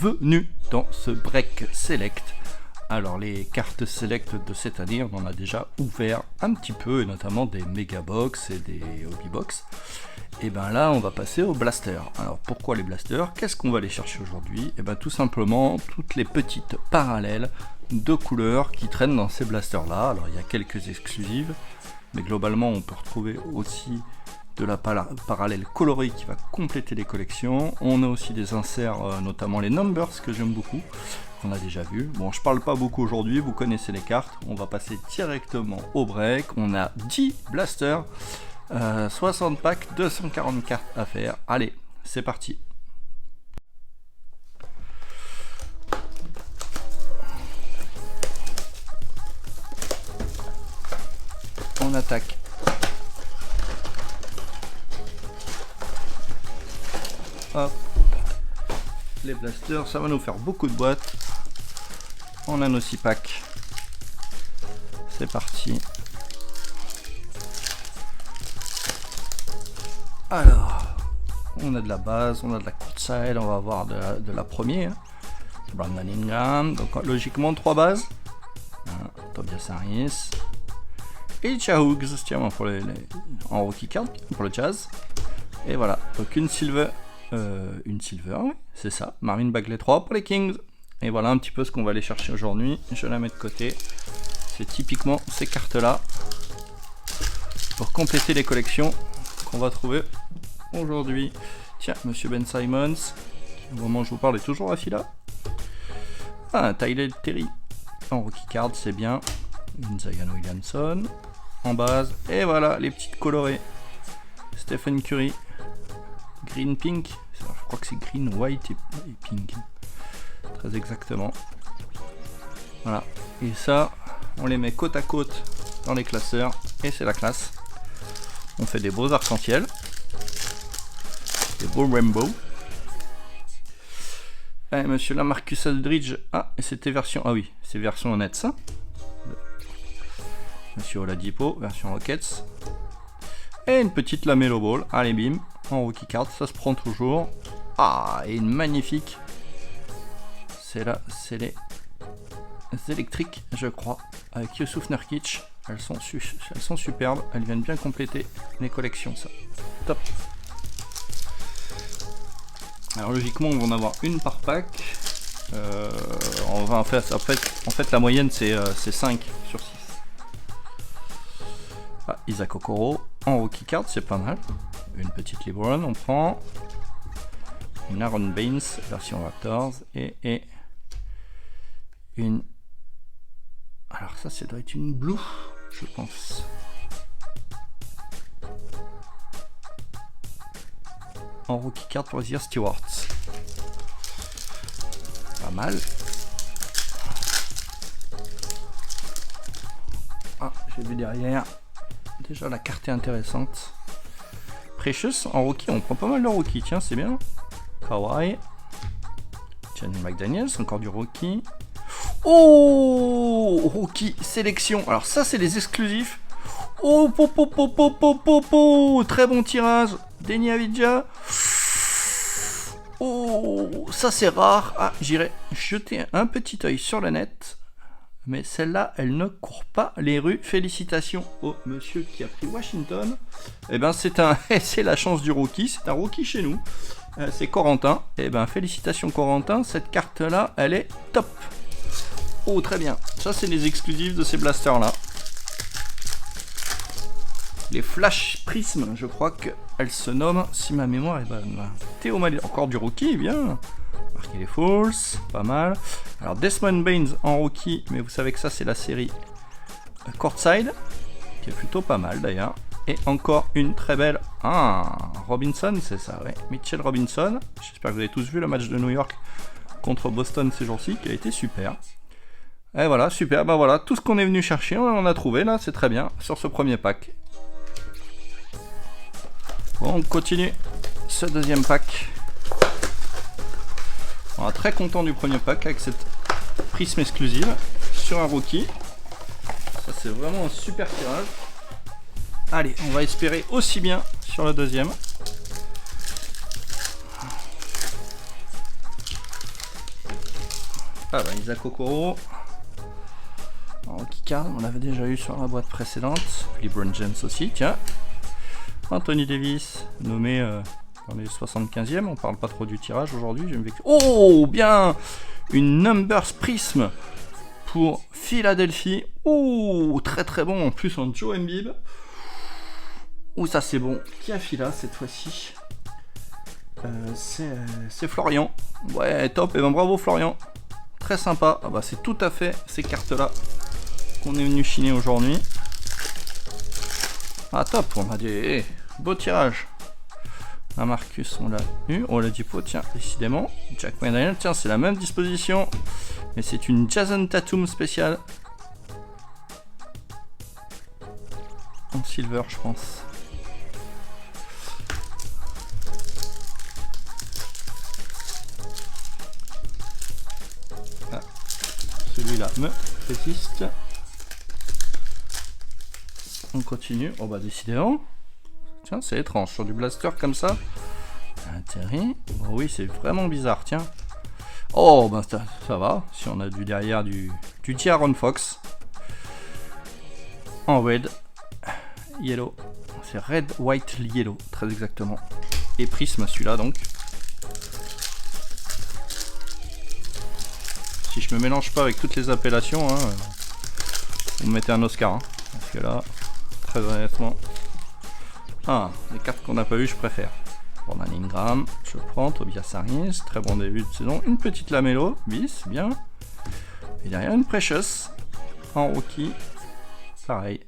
bienvenue dans ce break select. Alors les cartes select de cette année, on en a déjà ouvert un petit peu, et notamment des Mega Box et des Hobby Box. Et ben là on va passer aux blasters. Alors pourquoi les blasters? Qu'est-ce qu'on va aller chercher aujourd'hui? Et ben tout simplement toutes les petites parallèles de couleurs qui traînent dans ces blasters là. Alors il y a quelques exclusives, mais globalement on peut retrouver aussi de la parallèle colorée qui va compléter les collections. On a aussi des inserts, notamment les numbers que j'aime beaucoup, qu'on a déjà vu. Bon, je parle pas beaucoup aujourd'hui, vous connaissez les cartes. On va passer directement au break. On a 10 blasters, 60 packs, 240 cartes à faire. Allez, c'est parti. On attaque. Hop. Les blasters, ça va nous faire beaucoup de boîtes. On a nos 6 packs. C'est parti. Alors, on a de la base, on a de la courtside, on va avoir de la première. Brandon Ingram, donc logiquement 3 bases. Tobias Harris. Et Hughes, tiens, pour en rookie card, pour le Jazz. Et voilà, donc une silver, oui, c'est ça, Marvin Bagley 3 pour les Kings. Et voilà un petit peu ce qu'on va aller chercher aujourd'hui. Je la mets de côté. C'est typiquement ces cartes-là pour compléter les collections qu'on va trouver aujourd'hui. Tiens, Monsieur Ben Simmons, au moment où je vous parle, est toujours à fila. Ah, Tyler Terry en rookie card, c'est bien. Zion Williamson en base. Et voilà, les petites colorées. Stephen Curry. Green Pink. Alors, je crois que c'est Green, White et Pink. Très exactement. Voilà. Et ça, on les met côte à côte dans les classeurs. Et c'est la classe. On fait des beaux arcs-en-ciel. Des beaux rainbow. Allez, monsieur Lamarcus Aldridge. Ah, et c'était version... Ah oui, c'est version honnête, ça. Monsieur Oladipo, version Rockets. Et une petite Lamelo Ball. Allez, bim. En rookie card, ça se prend toujours. Ah, et une magnifique. C'est là, c'est les électriques, je crois. Avec Yusuf Nurkic. Elles sont superbes. Elles viennent bien compléter les collections, ça. Top. Alors, logiquement, on va en avoir une par pack. On va en fait, la moyenne, c'est 5 sur 6. Ah, Isaac Okoro en rookie card, c'est pas mal. Une petite LeBron, on prend. Une Aaron Baines, version Raptors. Et une... Alors ça doit être une Blue, je pense. En rookie card pour Isaiah Stewart. Pas mal. Ah, j'ai vu derrière. Déjà la carte est intéressante. Precious en rookie, on prend pas mal de rookie, tiens c'est bien. Kawhi. Channing McDaniels, encore du rookie. Oh, rookie sélection. Alors ça c'est les exclusifs. Oh, très bon tirage. Deni Avdija. Oh, ça c'est rare. Ah, j'irai jeter un petit œil sur la net. Mais celle-là, elle ne court pas les rues. Félicitations au monsieur qui a pris Washington. Eh ben, c'est la chance du rookie. C'est un rookie chez nous. C'est Corentin. Eh ben, félicitations Corentin. Cette carte-là, elle est top. Oh, très bien. Ça, c'est les exclusifs de ces blasters-là. Les Flash Prism, je crois qu'elles se nomment, si ma mémoire est bonne. Théo Malé, encore du rookie, bien. Marquer les falls, pas mal. Alors Desmond Baines en rookie, mais vous savez que ça c'est la série Courtside, qui est plutôt pas mal d'ailleurs. Et encore une très belle... Ah, Robinson, c'est ça, ouais. Mitchell Robinson. J'espère que vous avez tous vu le match de New York contre Boston ces jours-ci, qui a été super. Et voilà, super, bah voilà, tout ce qu'on est venu chercher, on en a trouvé là, c'est très bien, sur ce premier pack. Bon, on continue ce deuxième pack. On est très content du premier pack avec cette prisme exclusive sur un rookie. Ça c'est vraiment un super tirage. Allez, on va espérer aussi bien sur le deuxième. Ah bah Isaac Okoro. En rookie card, on l'avait déjà eu sur la boîte précédente. LeBron James aussi, tiens. Anthony Davis, nommé dans les 75e. On parle pas trop du tirage aujourd'hui. Oh, bien. Une Numbers Prism pour Philadelphie. Oh, très très bon. En plus en Joe Embiid. Oh, ça c'est bon. Qui a Phila cette fois-ci? C'est Florian. Ouais, top. Et ben bravo Florian. Très sympa. Ah bah c'est tout à fait ces cartes-là qu'on est venu chiner aujourd'hui. Ah top, on a des beaux tirages. Un Marcus, on l'a eu. Oh la Dipo, tiens, décidément. Jack McDaniel, tiens, c'est la même disposition. Mais c'est une Jason Tatum spéciale. En silver, je pense. Ah, celui-là me résiste. On continue. Oh bah décidément. Tiens, c'est étrange. Sur du blaster comme ça. Intérêt. Oh oui, c'est vraiment bizarre, tiens. Oh bah ça va. Si on a du derrière du Aaron Fox. En red. Yellow. C'est red, white, yellow. Très exactement. Et prisme celui-là donc. Si je me mélange pas avec toutes les appellations, hein, vous me mettez un Oscar. Hein, parce que là... Très honnêtement. Ah, les cartes qu'on n'a pas eues, je préfère. Brandon Ingram, je prends. Tobias Harris, très bon début de saison. Une petite Lamelo, bis, bien. Et derrière une Precious. En rookie. Pareil.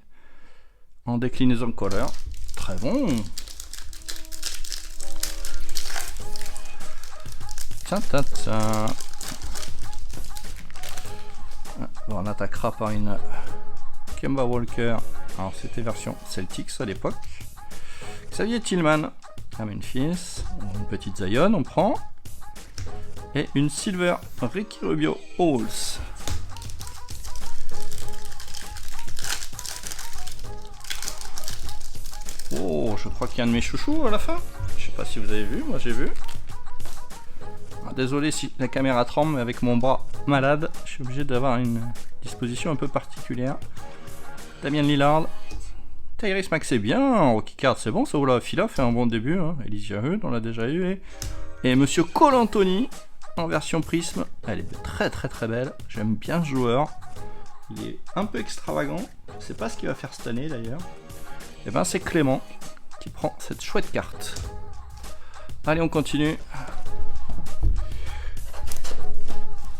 En déclinaison color. Très bon. Tiens, tiens, tiens. Bon, on attaquera par une Kemba Walker. Alors c'était version Celtics à l'époque. Xavier Tillman à Memphis. Une petite Zion, on prend. Et une Silver Ricky Rubio Halls. Oh, je crois qu'il y a un de mes chouchous à la fin. Je sais pas si vous avez vu, moi j'ai vu. Ah, désolé si la caméra tremble, mais avec mon bras malade, je suis obligé d'avoir une disposition un peu particulière. Damien Lillard, Tyrese Maxey bien, en rookie card c'est bon, ça vaut la Phila, fait un bon début, hein. Elijah Hood, on l'a déjà eu, et Monsieur Cole Anthony, en version prisme, elle est très très très belle, j'aime bien ce joueur, il est un peu extravagant, je sais pas ce qu'il va faire cette année d'ailleurs, et ben c'est Clément qui prend cette chouette carte. Allez on continue.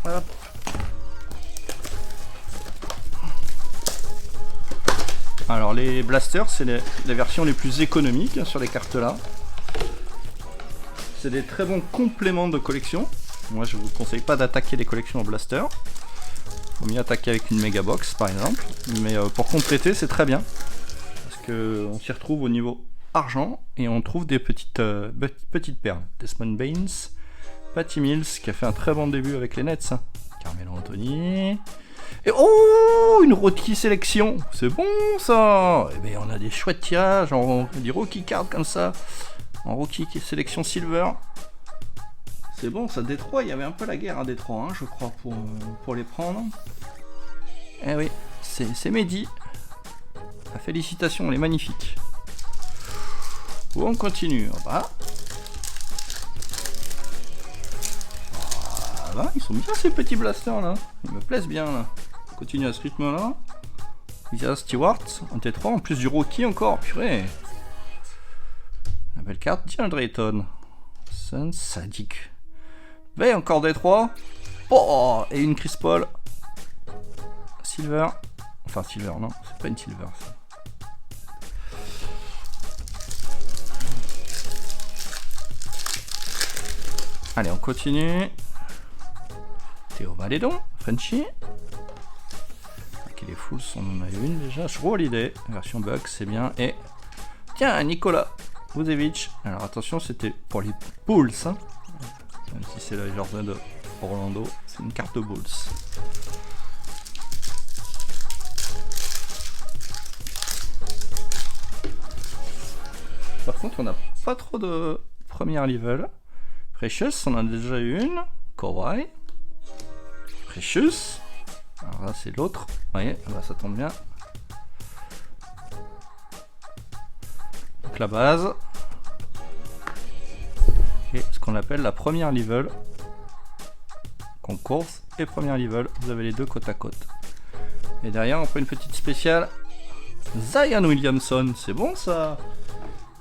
Hop. Alors les blasters, c'est les versions les plus économiques hein, sur les cartes là. C'est des très bons compléments de collection. Moi je vous conseille pas d'attaquer les collections en blaster. Faut mieux attaquer avec une méga box par exemple. Mais pour compléter c'est très bien. Parce que on s'y retrouve au niveau argent et on trouve des petites perles. Desmond Baines, Patty Mills qui a fait un très bon début avec les Nets. Hein. Carmelo Anthony. Et oh, une rookie sélection, c'est bon ça. Et bien on a des chouettes tirages, des rookie cards comme ça, en rookie sélection silver. C'est bon, ça Détroit, il y avait un peu la guerre à Détroit, hein, je crois, pour les prendre. Eh oui, c'est Mehdi. La félicitation, elle est magnifique. Bon, on continue. Voilà. Voilà, ils sont bien ces petits blasters là. Ils me plaisent bien là. On continue à ce rythme là. Isaiah Stewart, un T3, en plus du rookie encore, purée. La belle carte, tiens Drayton. Sun Sadiq. Mais encore des 3. Oh, et une Chris Paul. Silver. Enfin Silver, non, c'est pas une Silver ça. Allez, on continue. Théo Valédon, Frenchie. Ok, les Fools, on en a une déjà. Shrew Holiday, version Bucks, c'est bien. Et tiens, Nikola Vucevic. Alors attention, c'était pour les Bulls. Hein. Même si c'est la Jordan de Orlando, c'est une carte de Bulls. Par contre, on n'a pas trop de première level. Precious, on en a déjà une. Kawhi. Precious. Alors là, c'est l'autre. Vous voyez, là, ça tombe bien. Donc la base. Et ce qu'on appelle la première level. Concours et première level. Vous avez les deux côte à côte. Et derrière, on prend une petite spéciale. Zion Williamson. C'est bon ça,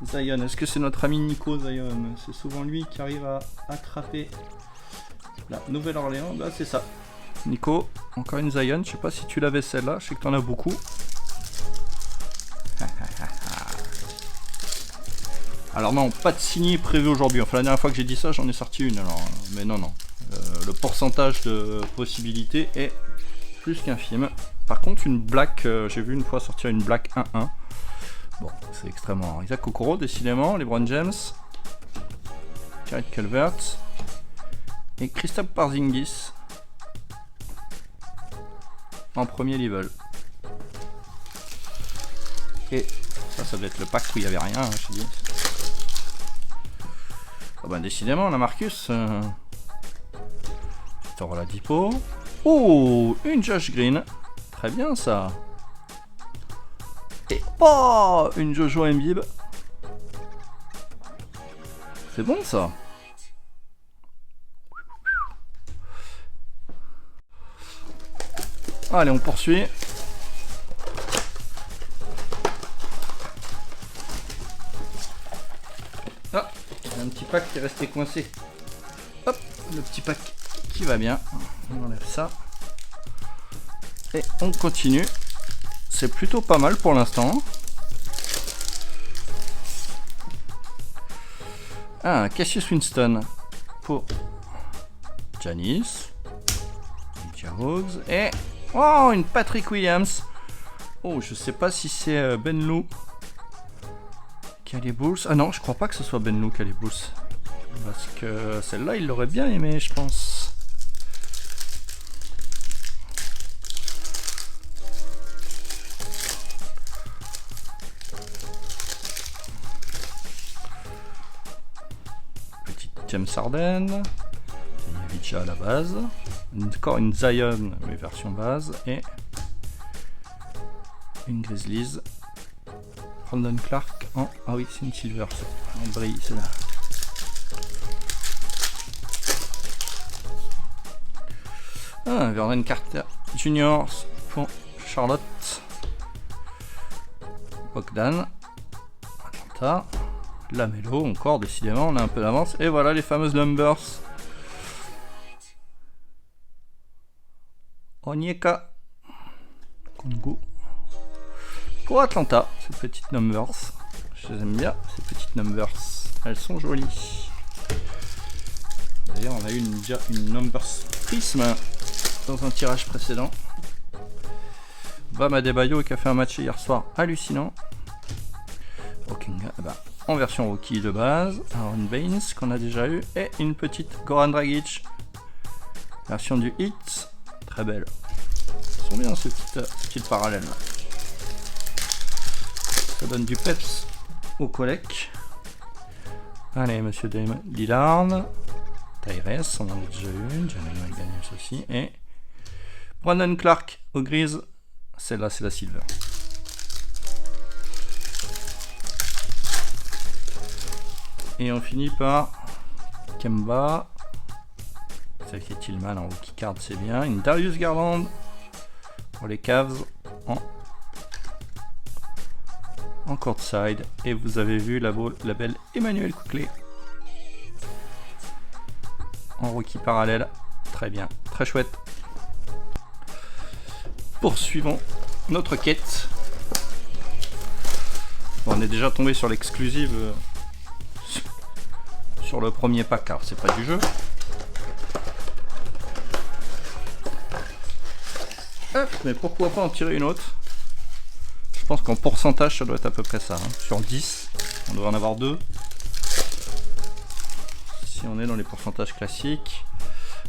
Zion. Est-ce que c'est notre ami Nico Zion? C'est souvent lui qui arrive à attraper la Nouvelle-Orléans. Bah, c'est ça. Nico, encore une Zion. Je sais pas si tu l'avais celle-là. Je sais que tu en as beaucoup. Alors non, pas de signé prévu aujourd'hui. Enfin, la dernière fois que j'ai dit ça, j'en ai sorti une. Alors, mais non, non. Le pourcentage de possibilités est plus qu'infime. Par contre, une black, j'ai vu une fois sortir une black 1-1. Bon, c'est extrêmement rare. Isaac Okoro, décidément. LeBron James. Jared Calvert. Et Kristaps Porzingis. En premier level. Et ça doit être le pack où il n'y avait rien, hein, je dis. Oh ben décidément, on a Marcus. Victor Oladipo. Oh, une Josh Green. Très bien ça. Et oh, une Jojo Embiid. C'est bon ça. Allez, on poursuit. Ah, il y a un petit pack qui est resté coincé. Hop, le petit pack qui va bien. On enlève ça. Et on continue. C'est plutôt pas mal pour l'instant. Ah, Cassius Winston pour Giannis. Rose. Et oh, une Patrick Williams. Oh, je sais pas si c'est Ben Lou qui a les Bulls. Ah non, je crois pas que ce soit Ben Lou qui a les Bulls. Parce que celle-là, il l'aurait bien aimé, je pense. Petite James Harden. Déjà à la base. Encore une Zion, mais version base. Et une Grizzlies. Brandon Clark en... Ah oui, c'est une Silver. Elle brille, celle-là. Ah, Vernon Carter Jr. pour Charlotte. Bogdan. Atlanta. Lamelo, encore, décidément, on a un peu d'avance. Et voilà les fameuses numbers. Onyeka Kongo pour Atlanta, ces petites numbers. Je les aime bien, ces petites numbers. Elles sont jolies. D'ailleurs, on a eu déjà une numbers prisme dans un tirage précédent. Bam Adebayo qui a fait un match hier soir hallucinant. En version rookie de base. Aaron Baines qu'on a déjà eu. Et une petite Goran Dragic. Version du Heat. Très belle. Ils sont bien ces petites parallèles là. Ça donne du peps au collègue. Allez, monsieur Damon Lillard. Tyrese, on en a déjà une. Jamal McDaniels aussi. Et Brandon Clark au grise. Celle-là, c'est la silver. Et on finit par Kemba. Celle qui est Tillman en rookie card, c'est bien. Une Darius Garland pour les Cavs en courtside. Et vous avez vu la belle Emmanuel Quickley en rookie parallèle. Très bien, très chouette. Poursuivons notre quête. Bon, on est déjà tombé sur l'exclusive sur le premier pack, car c'est pas du jeu. Mais pourquoi pas en tirer une autre? Je pense qu'en pourcentage ça doit être à peu près ça, hein. Sur 10 on devrait en avoir 2 si on est dans les pourcentages classiques.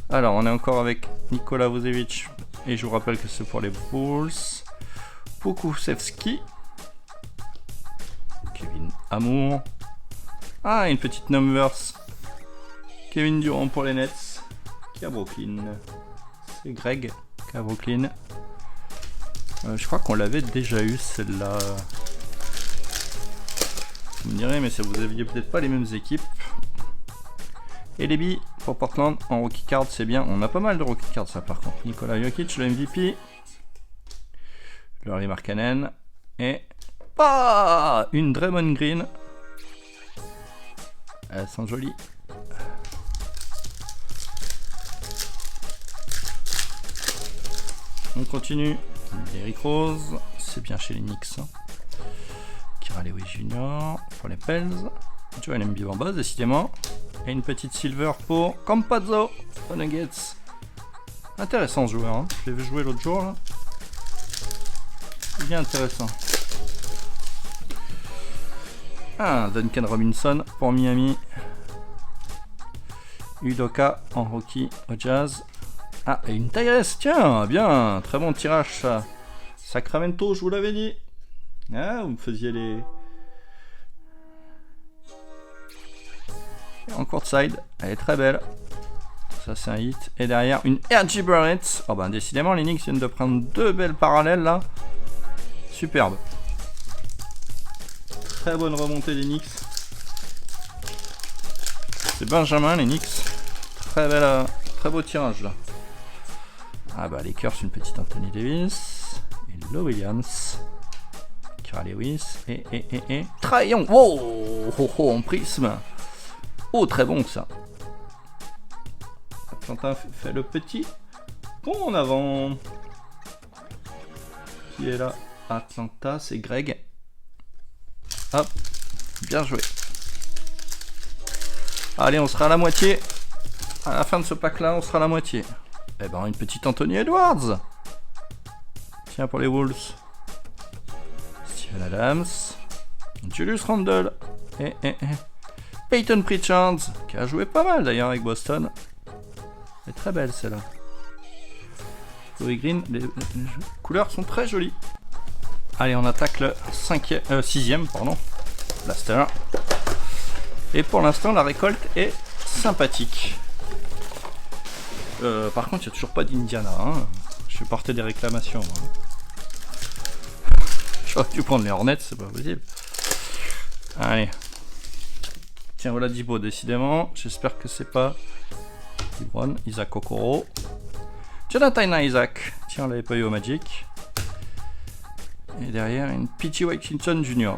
Alors on est encore avec Nikola Vucevic et je vous rappelle que c'est pour les Bulls. Pokusevski, Kevin Amour. Ah, une petite numbers. Kevin Durant pour les Nets qui est à Brooklyn. c'est Greg qui a Brooklyn. Je crois qu'on l'avait déjà eu celle-là. Vous me direz, mais ça vous aviez peut-être pas les mêmes équipes. Et les billes pour Portland en rookie card, c'est bien. On a pas mal de rookie cards ça par contre. Nikola Jokic, le MVP. Lauri Markkanen. Et une Draymond Green. Elles sont jolies. On continue. Derrick Rose, c'est bien chez les Knicks. Kira Lewis Jr. pour les Pels. Joel Embiid en base, décidément. Et une petite silver pour Campazzo aux Nuggets. Intéressant ce joueur, hein. Je l'ai vu jouer l'autre jour là. C'est bien intéressant. Duncan Robinson pour Miami. Udoka en rookie au Jazz. Et une Tyrese, tiens, bien, très bon tirage ça. Sacramento, je vous l'avais dit. Vous me faisiez les... En courtside, elle est très belle. Ça c'est un hit. Et derrière, une R.J. Barrett. Décidément, les Knicks viennent de prendre 2 belles parallèles là. Superbe. Très bonne remontée des Knicks. C'est Benjamin, les Knicks. Très belle, très beau tirage là. Les Lakers, une petite Anthony Davis. Et Lou Williams. Kira Lewis. Et Trae Young. En prisme. Très bon ça. Atlanta fait le petit pont en avant. Qui est là? Atlanta, c'est Greg. Hop, bien joué. Allez, on sera à la moitié. À la fin de ce pack là, on sera à la moitié. Une petite Anthony Edwards. Tiens, pour les Wolves. Steven Adams. Julius Randle. Et Peyton Pritchard, qui a joué pas mal d'ailleurs avec Boston. Elle est très belle celle-là. Chloé Green, les couleurs sont très jolies. Allez, on attaque le 6ème, blaster. Et pour l'instant, la récolte est sympathique. Par contre, il n'y a toujours pas d'Indiana. Je vais porter des réclamations. J'aurais dû prendre les Hornets, c'est pas possible. Allez. Tiens, voilà Dibo, décidément. J'espère que c'est pas LeBron, Isaac Okoro. Jonathan Isaac. Tiens, on l'avait pas eu au Magic. Et derrière, une P.J. Washington Jr.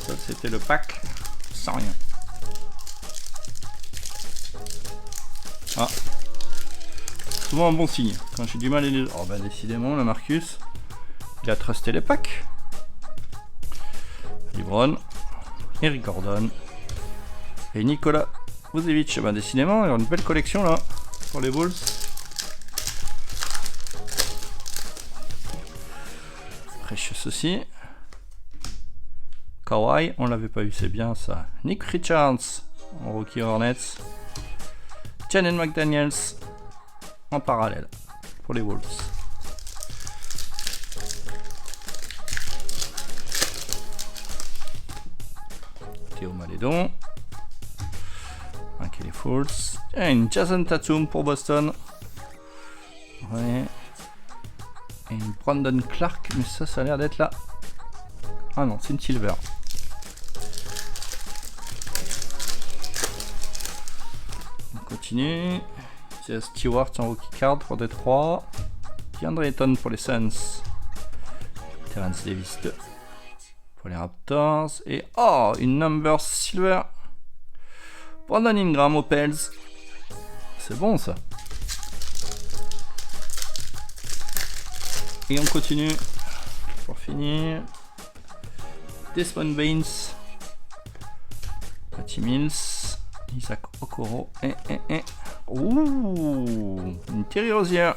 Ça, c'était le pack sans rien. Souvent un bon signe. Quand j'ai du mal à les... décidément, le Marcus, il a trusté les packs. LeBron, Eric Gordon et Nikola Vucevic. Décidément, il y a une belle collection là pour les Bulls. Precious aussi. Kawhi, on l'avait pas eu, c'est bien ça. Nick Richards en rookie Hornets. Jaden McDaniels en parallèle pour les Wolves. Théo Malédon. Un Kelly Fools. Et une Jason Tatum pour Boston. Ouais. Et une Brandon Clark, mais ça a l'air d'être là. Ah non, c'est une Silver. On continue. C'est Stewart en rookie card pour Détroit. DeAndre Ayton pour les Suns. Terrence Davis 2 pour les Raptors. Et une number silver. Brandon Ingram aux Pels. C'est bon ça. Et on continue. Pour finir. Desmond Baines. Patty Mills. Isaac Okoro. Une Terry Rozier.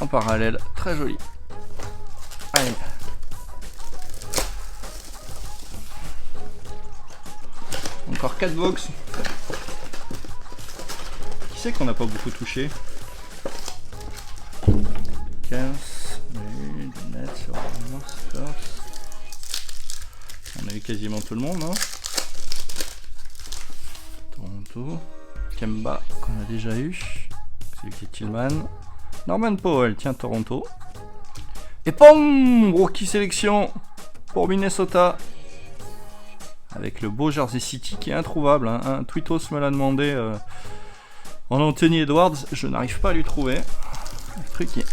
En parallèle. Très joli. Allez. Encore 4 box. Qui c'est qu'on n'a pas beaucoup touché? 15. Nets, Spurs. On a eu quasiment tout le monde, hein. Toronto. Kemba qu'on a déjà eu. C'est lui qui est Tillman. Norman Powell, tiens, Toronto. Et POM! Rookie sélection pour Minnesota. Avec le beau Jersey City qui est introuvable. Hein. Un Twitos me l'a demandé en Anthony Edwards. Je n'arrive pas à lui trouver. Le truc est...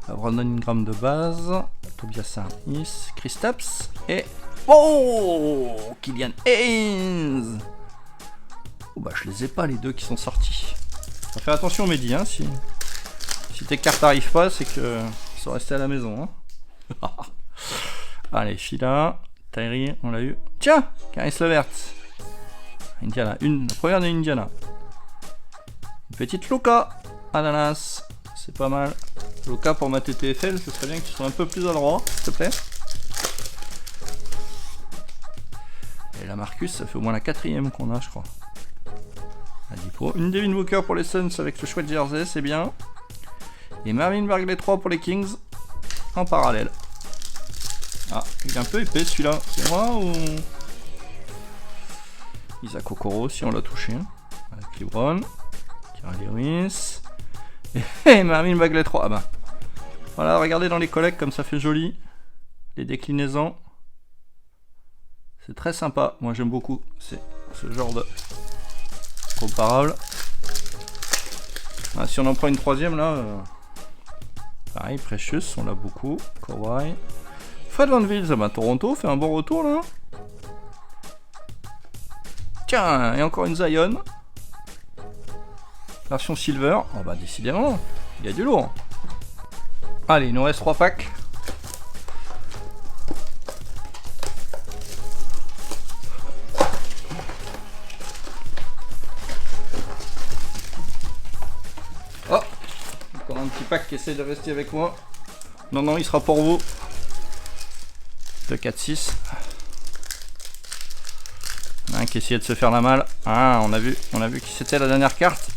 Brandon Ingram de base. Tobias Harris. Kristaps. Et... Oh! Killian Haynes! Oh bah je les ai pas les deux qui sont sortis. Fais attention Mehdi, hein, si tes cartes n'arrivent pas, c'est que ils sont restés à la maison. Hein. Allez, Fila, Tyree, on l'a eu. Tiens, Caris Levert. Indiana, la première de Indiana. Une petite Luka, Ananas, c'est pas mal. Luka pour ma TTFL, ce serait bien que tu sois un peu plus à droit, s'il te plaît. Et la Marcus, ça fait au moins la 4ème qu'on a, je crois. Une Devin Booker pour les Suns avec le chouette jersey, c'est bien. Et Marvin Bagley 3 pour les Kings en parallèle. Ah, il est un peu épais celui-là. C'est moi ou Isaac Okoro si on l'a touché. Avec LeBron. Kyril Lewis. Et Marvin Bagley 3. Ah bah. Voilà, regardez dans les collègues comme ça fait joli. Les déclinaisons. C'est très sympa. Moi j'aime beaucoup. C'est ce genre de... comparable. Ah, si on en prend une troisième là, pareil, Precious, on l'a beaucoup. Kawhi. Fred VanVleet, bah, Toronto fait un bon retour là. Tiens, et encore une Zion. Version Silver. Oh bah décidément, il y a du lourd. Allez, il nous reste 3 packs. Un petit pack qui essaie de rester avec moi. Non, non, il sera pour vous. 2, 4, 6. Un qui essayait de se faire la malle. Ah, on a vu qui c'était la dernière carte.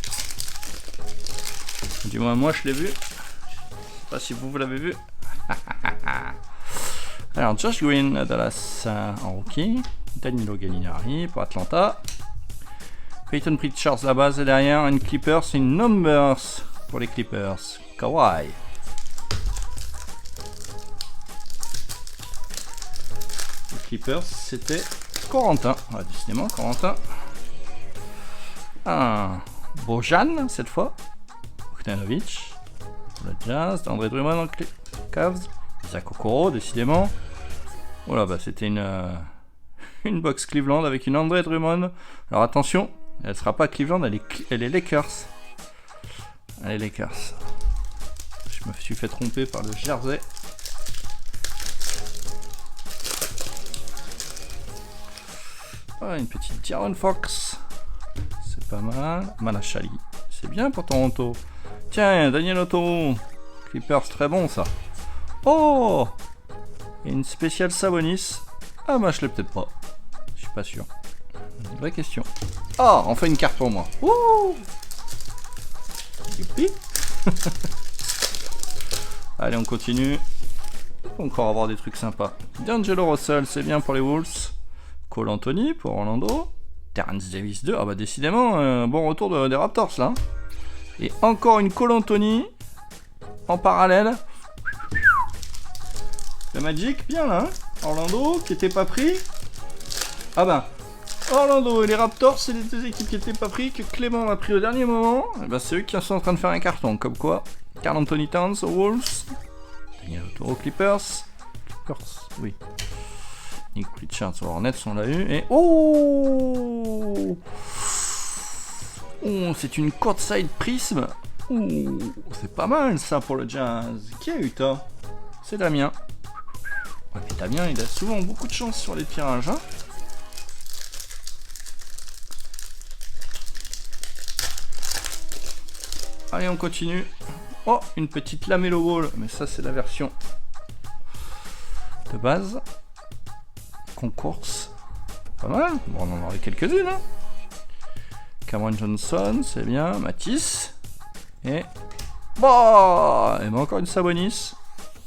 Du moins, moi je l'ai vu. Je sais pas si vous l'avez vu. Alors, Josh Green à Dallas en rookie. Danilo Gallinari pour Atlanta. Peyton Pritchard la base et derrière une Clippers et une Numbers. Pour les Clippers, Kawhi. Les Clippers, c'était Corentin. Ah, décidément, Corentin. Un Bojan, cette fois. Bogdanovic. Pour le Jazz. André Drummond en Cavs. Isaac Okoro, décidément. Voilà, bah c'était une box Cleveland avec une André Drummond. Alors attention, elle sera pas Cleveland, elle est Lakers. Allez Lakers. Je me suis fait tromper par le jersey. Ah, une petite Tyrone Fox. C'est pas mal. Manachali. C'est bien pour Toronto. Tiens, Daniel Otto. Clippers, très bon ça. Oh! Et une spéciale Sabonis. Ah bah je l'ai peut-être pas. Je suis pas sûr. Une vraie question. Ah, enfin une carte pour moi. Ouh! Youpi. Allez, on continue. On va encore avoir des trucs sympas. D'Angelo Russell, c'est bien pour les Wolves. Cole Anthony pour Orlando. Terrence Davis 2. Ah bah décidément, un bon retour des Raptors là. Et encore une Cole Anthony en parallèle. Le Magic, bien là. Hein. Orlando qui était pas pris. Ah bah. Orlando et les Raptors, c'est les deux équipes qui n'étaient pas pris, que Clément a pris au dernier moment. Et ben c'est eux qui sont en train de faire un carton. Comme quoi, Karl Anthony Towns aux Wolves. Daniel Otto aux Clippers. Clippers, oui. Nick Richards aux Hornets, on l'a eu. Et oh, c'est une court side prisme. C'est pas mal ça pour le Jazz. Qui a eu ça? C'est Damien. Ouais, mais Damien, il a souvent beaucoup de chance sur les tirages. Hein. Allez, on continue. Oh, une petite Lamelo Ball. Mais ça, c'est la version de base. Concours. Pas mal. Bon, on en aurait quelques-unes. Hein. Cameron Johnson, c'est bien. Matisse. Et... Bah, et ben encore une Sabonis.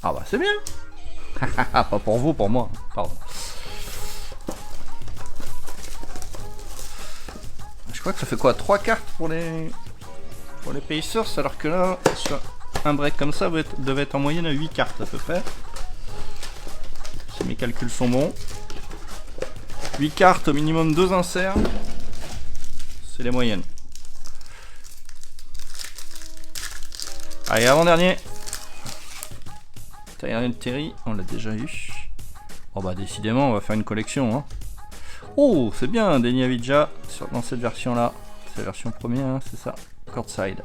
Ah bah, c'est bien. Pas pour vous, pour moi. Pardon. Je crois que ça fait quoi, 3 cartes pour les Pacers, alors que là, sur un break comme ça, devait être en moyenne à 8 cartes à peu près. Si mes calculs sont bons. 8 cartes, au minimum 2 inserts. C'est les moyennes. Allez, avant-dernier. Tyrell Terry, on l'a déjà eu. Oh bah décidément, on va faire une collection. Hein. Oh, c'est bien, Denny Avdija dans cette version-là. C'est la version première, hein, c'est ça. Courtside.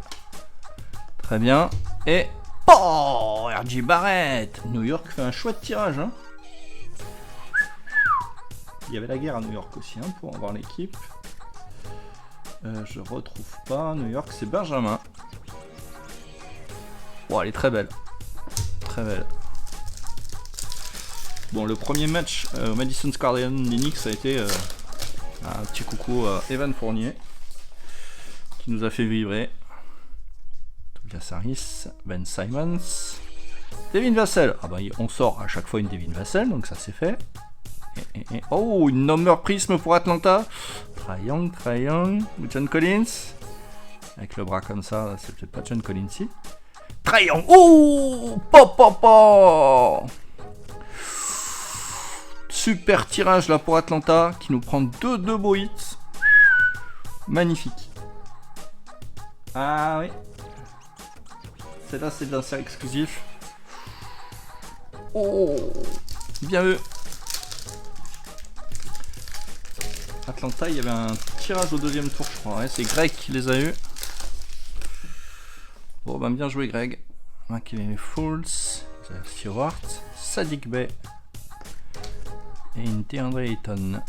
Très bien. Et... Oh, R.J. Barrett. New York fait un chouette tirage. Hein. Il y avait la guerre à New York aussi, hein, pour avoir l'équipe. Je retrouve pas. New York, c'est Benjamin. Bon, elle est très belle. Très belle. Bon, le premier match au Madison Square Garden d'Enix a été un petit coucou à Evan Fournier qui nous a fait vibrer. Tobias Harris, Ben Simmons, Devin Vassell. Ah bah on sort à chaque fois une Devin Vassell, donc ça c'est fait. Oh, une number prisme pour Atlanta. Trae Young, ou John Collins. Avec le bras comme ça, c'est peut-être pas John Collins ici. Trae Young. Oh, pop. Super tirage là pour Atlanta qui nous prend 2 beaux hits. Magnifique. Ah oui. Celle-là c'est de l'insert exclusif. Oh, bien vu. Atlanta, il y avait un tirage au deuxième tour, je crois. Ouais, c'est Greg qui les a eu. Bon, ben bien joué, Greg. McKinley Fools, Stewart, Saddiq Bey et une DeAndre Ayton.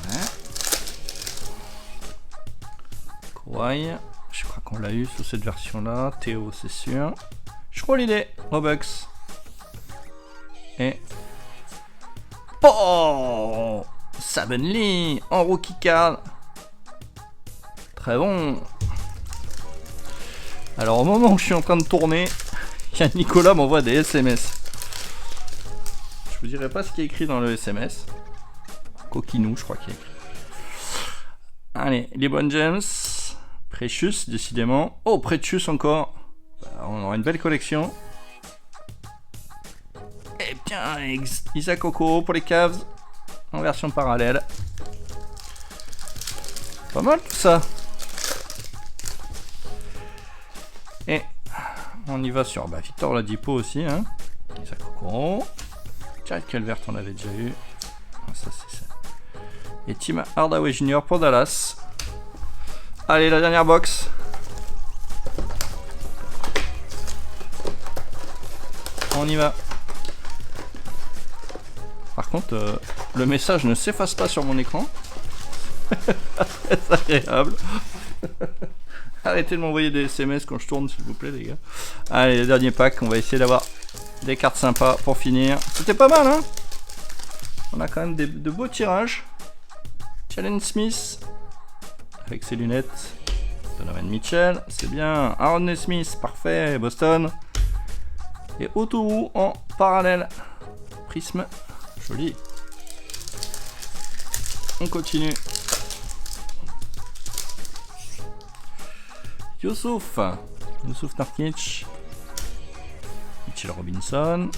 Ouais. Kawhi, je crois qu'on l'a eu sur cette version-là. Théo, c'est sûr. Je crois l'idée. Robux. Et oh, Saben Lee en rookie card. Très bon. Alors au moment où je suis en train de tourner, il y a Nicolas m'envoie des SMS. Je vous dirai pas ce qui est écrit dans le SMS. Coquinou, je crois qu'il y a écrit. Allez, LeBron James, Precious, décidément. Oh, Precious encore. On aura une belle collection. Et bien, Isaac Okoro pour les Cavs en version parallèle. Pas mal tout ça. Et on y va sur Victor Oladipo aussi. Hein. Isaac Okoro. Jared Calvert, on l'avait déjà eu. Ça, c'est ça. Et Tim Hardaway Jr. pour Dallas. Allez, la dernière box. On y va. Par contre, le message ne s'efface pas sur mon écran. Très agréable. Arrêtez de m'envoyer des SMS quand je tourne, s'il vous plaît, les gars. Allez, le dernier pack, on va essayer d'avoir des cartes sympas pour finir. C'était pas mal, hein. On a quand même de beaux tirages. Jalen Smith, avec ses lunettes. Donovan Mitchell, c'est bien. Aaron Smith, parfait. Boston. Et Otohu en parallèle. Prisme. Joli. On continue. Youssouf Nurkic. Mitchell Robinson.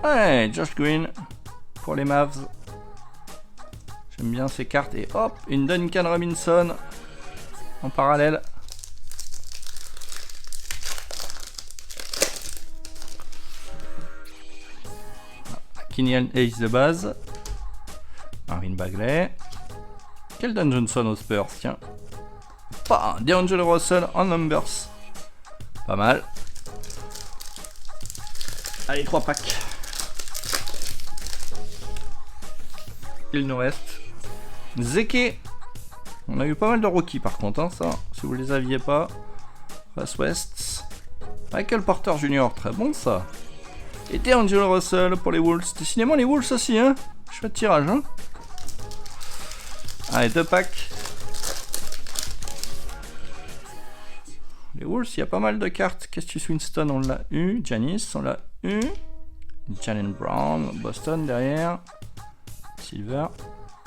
Ouais, Josh Green pour les Mavs. J'aime bien ces cartes. Et hop, une Duncan Robinson en parallèle. Kenyan Ace de base. Marvin Bagley. Keldon Johnson aux Spurs, tiens. D'Angelo Russell en numbers. Pas mal. Allez, 3 packs. Il nous reste Zeke. On a eu pas mal de rookies par contre, hein, ça. Si vous les aviez pas. Russ West. Michael Porter Jr. Très bon ça. Et D'Angelo Russell pour les Wolves. Décidément les Wolves aussi, hein. Chouette tirage, hein. Allez, 2 packs. Les Wolves, il y a pas mal de cartes. Cassius Winston, on l'a eu. Giannis, on l'a eu. Jalen Brown, Boston derrière. Silver.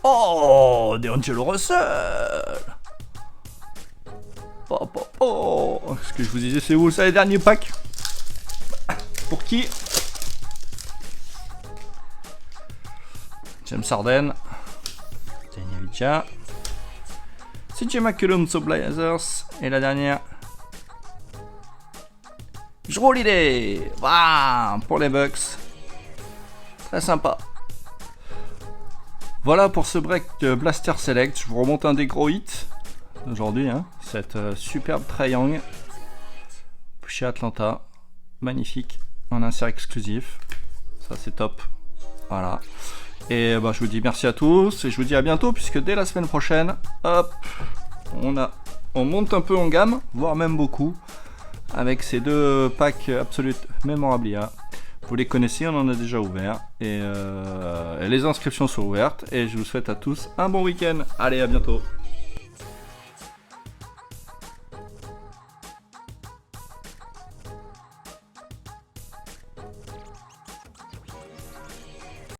Oh, D'Angelo Russell. Oh. Ce que je vous disais, c'est où ça les derniers packs? Pour qui? James Harden. Daniel CJ McCollum aux Blazers. Et la dernière. Jrue Holiday. Pour les Bucks. Très sympa. Voilà pour ce break de Blaster Select. Je vous remonte un des gros hits aujourd'hui. Cette superbe Trae Young chez Atlanta. Magnifique. En insert exclusif. Ça c'est top. Voilà. Et je vous dis merci à tous. Et je vous dis à bientôt. Puisque dès la semaine prochaine, hop, on monte un peu en gamme. Voire même beaucoup. Avec ces deux packs Absolute Memorabilia. Vous les connaissez, on en a déjà ouvert. Et les inscriptions sont ouvertes. Et je vous souhaite à tous un bon week-end. Allez, à bientôt.